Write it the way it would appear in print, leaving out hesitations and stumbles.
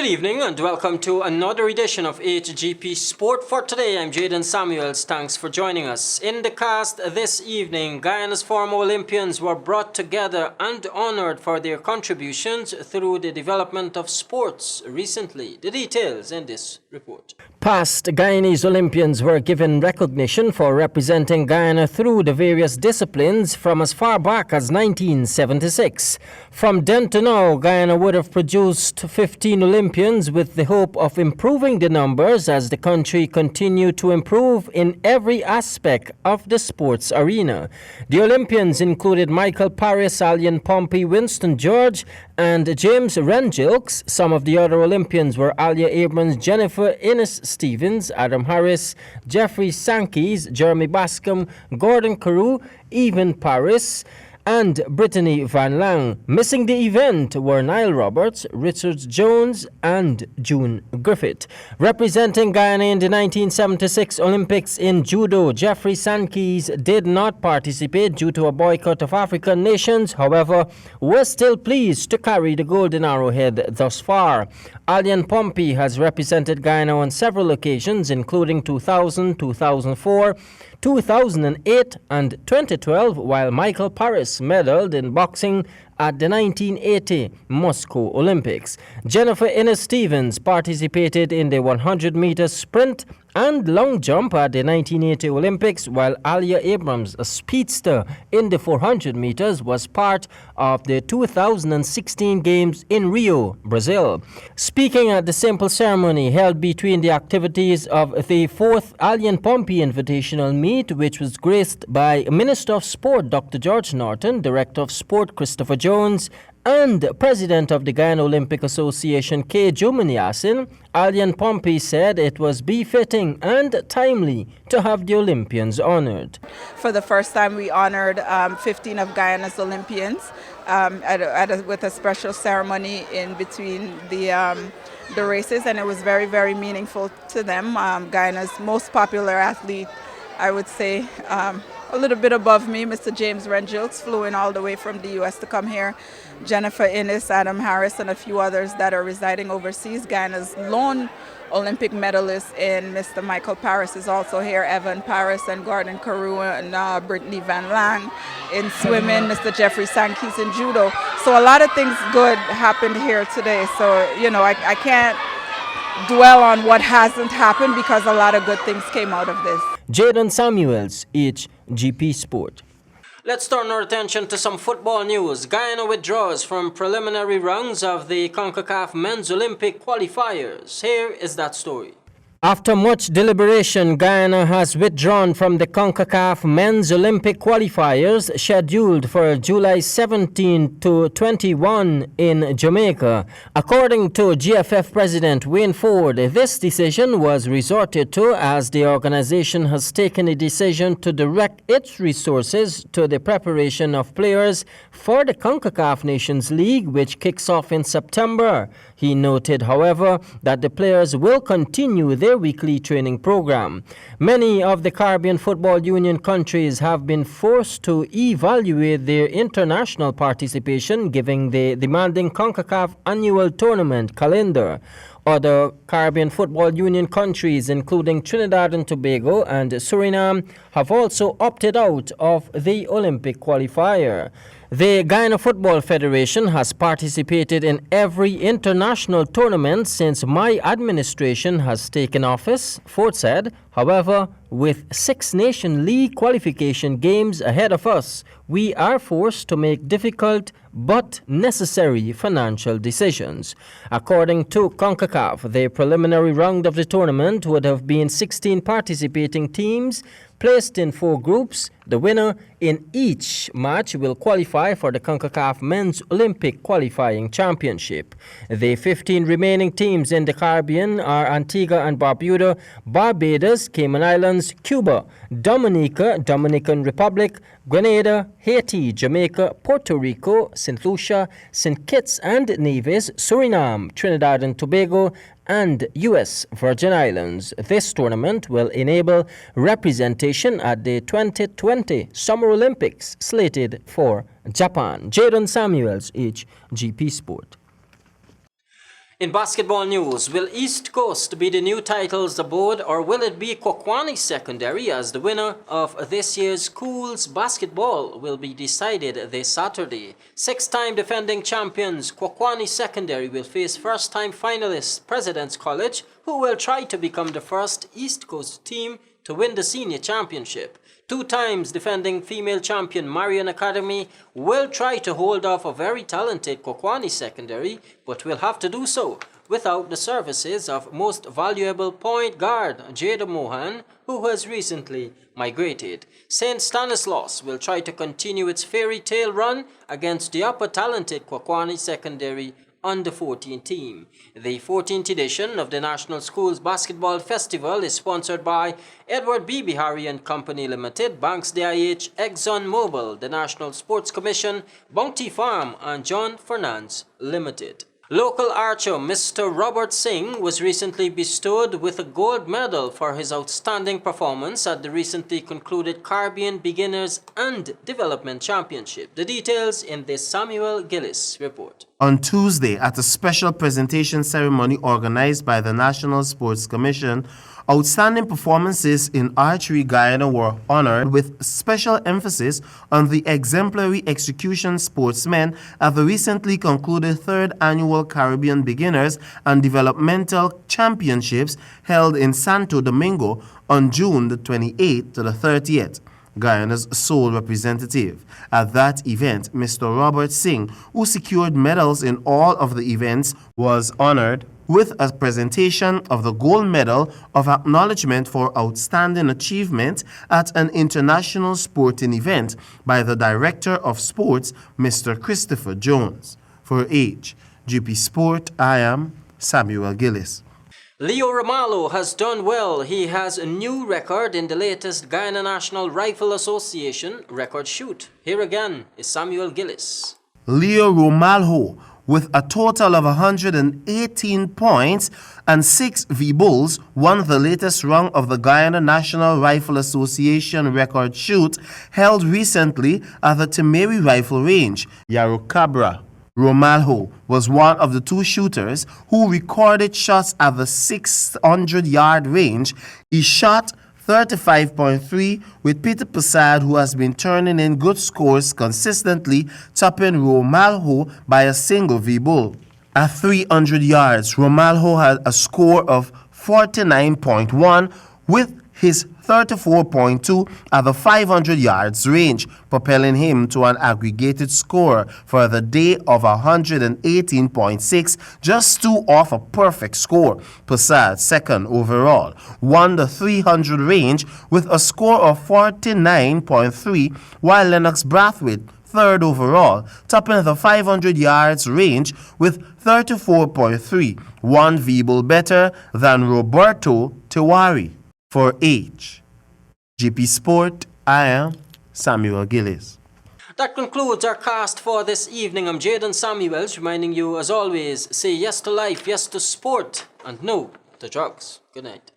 Good evening and welcome to another edition of HGP Sport. For today, I'm Jaden Samuels. Thanks for joining us. In the cast this evening, Guyana's former Olympians were brought together and honored for their contributions through the development of sports recently. The details in this report. Past Guyanese Olympians were given recognition for representing Guyana through the various disciplines from as far back as 1976. From then to now, Guyana would have produced 15 Olympians with the hope of improving the numbers as the country continued to improve in every aspect of the sports arena. The Olympians included Michael Paris, Alian Pompey, Winston George, and James Rengilks. Some of the other Olympians were Alia Abrams, Jennifer Innes-Stevens, Adam Harris, Jeffrey Sankes, Jeremy Bascom, Gordon Carew, Evan Paris, and Brittany Van Lang. Missing the event were Nile Roberts, Richard Jones, and June Griffith. Representing Guyana in the 1976 Olympics in judo, Jeffrey Sankes did not participate due to a boycott of African nations, however, was still pleased to carry the golden arrowhead thus far. Alian Pompey has represented Guyana on several occasions, including 2000, 2004, 2008 and 2012, while Michael Paris medaled in boxing at the 1980 Moscow Olympics. Jennifer Innes-Stevens participated in the 100-meter sprint and long jump at the 1980 Olympics, while Alia Abrams, a speedster in the 400 meters, was part of the 2016 Games in Rio, Brazil. Speaking at the simple ceremony held between the activities of the 4th Alian Pompey Invitational Meet, which was graced by Minister of Sport Dr. George Norton, Director of Sport Christopher Jones, and President of the Guyana Olympic Association K. Jumaniasin, Alian Pompey said it was befitting and timely to have the Olympians honored. For the first time, we honored 15 of Guyana's Olympians with a special ceremony in between the races, and it was very, very meaningful to them. Guyana's most popular athlete, I would say, a little bit above me, Mr. James Rengilks, flew in all the way from the U.S. to come here. Jennifer Innes, Adam Harris, and a few others that are residing overseas. Guyana's lone Olympic medalist in Mr. Michael Paris is also here. Evan Paris and Gordon Carew and Brittany Van Lang in swimming. Mr. Jeffrey Sankes in judo. So a lot of things good happened here today. So, I can't dwell on what hasn't happened because a lot of good things came out of this. Jaden Samuels, HGP Sport. Let's turn our attention to some football news. Guyana withdraws from preliminary rounds of the CONCACAF Men's Olympic qualifiers. Here is that story. After much deliberation, Guyana has withdrawn from the CONCACAF Men's Olympic qualifiers scheduled for July 17 to 21 in Jamaica. According to GFF President Wayne Ford, this decision was resorted to as the organization has taken a decision to direct its resources to the preparation of players for the CONCACAF Nations League, which kicks off in September. He noted, however, that the players will continue their weekly training program. Many of the Caribbean Football Union countries have been forced to evaluate their international participation given the demanding CONCACAF annual tournament calendar. Other Caribbean Football Union countries, including Trinidad and Tobago and Suriname, have also opted out of the Olympic qualifier. The Guyana Football Federation has participated in every international tournament since my administration has taken office, Ford said. However, with 6 Nation League qualification games ahead of us, we are forced to make difficult but necessary financial decisions. According to CONCACAF, the preliminary round of the tournament would have been 16 participating teams placed in 4 groups. The winner in each match will qualify for the CONCACAF Men's Olympic Qualifying Championship. The 15 remaining teams in the Caribbean are Antigua and Barbuda, Barbados, Cayman Islands, Cuba, Dominica, Dominican Republic, Grenada, Haiti, Jamaica, Puerto Rico, St. Lucia, St. Kitts and Nevis, Suriname, Trinidad and Tobago, and U.S. Virgin Islands. This tournament will enable representation at the 2020 Summer Olympics slated for Japan. Jaden Samuels, HGP Sport. In basketball news, will East Coast be the new titles aboard, or will it be Kwakwani Secondary, as the winner of this year's Schools basketball will be decided this Saturday? Six-time defending champions Kwakwani Secondary will face first-time finalists President's College, who will try to become the first East Coast team to win the senior championship. Two times defending female champion Marion Academy will try to hold off a very talented Kwakwani Secondary, but will have to do so without the services of most valuable point guard Jada Mohan, who has recently migrated. St. Stanislaus will try to continue its fairy tale run against the upper talented Kwakwani Secondary under 14 team. The 14th edition of the National Schools Basketball Festival is sponsored by Edward B. Bihari and Company Limited, Banks DIH, Exxon Mobil, the National Sports Commission, Bounty Farm, and John Fernandez Limited. Local archer Mr. Robert Singh was recently bestowed with a gold medal for his outstanding performance at the recently concluded Caribbean Beginners and Development Championship. The details in this Samuel Gillis report. On Tuesday, at a special presentation ceremony organized by the National Sports Commission, outstanding performances in archery Guyana were honored with special emphasis on the exemplary execution sportsmen at the recently concluded 3rd Annual Caribbean Beginners and Developmental Championships held in Santo Domingo on June the 28th to the 30th. Guyana's sole representative. At that event, Mr. Robert Singh, who secured medals in all of the events, was honored with a presentation of the Gold Medal of Acknowledgement for Outstanding Achievement at an international sporting event by the Director of Sports, Mr. Christopher Jones. For GP Sport, I am Samuel Gillis. Leo Romalo has done well. He has a new record in the latest Guyana National Rifle Association record shoot. Here again is Samuel Gillis. Leo Romalo, with a total of 118 points and 6 V-Bulls, won the latest round of the Guyana National Rifle Association record shoot held recently at the Temeri Rifle Range, Yarrowcabra. Romalo was one of the 2 shooters who recorded shots at the 600-yard range. He shot 35.3 with Peter Passad, who has been turning in good scores consistently, topping Romalo by a single V-Bull. At 300 yards, Romalo had a score of 49.1 with his 34.2 at the 500 yards range, propelling him to an aggregated score for the day of 118.6, just 2 off a perfect score. Passad, second overall, won the 300 range with a score of 49.3, while Lennox Brathwaite, third overall, topping the 500 yards range with 34.3, 1 V-Bull better than Roberto Tewari. For GP Sport, I am Samuel Gillis. That concludes our cast for this evening. I'm Jaden Samuels, reminding you, as always, say yes to life, yes to sport, and no to drugs. Good night.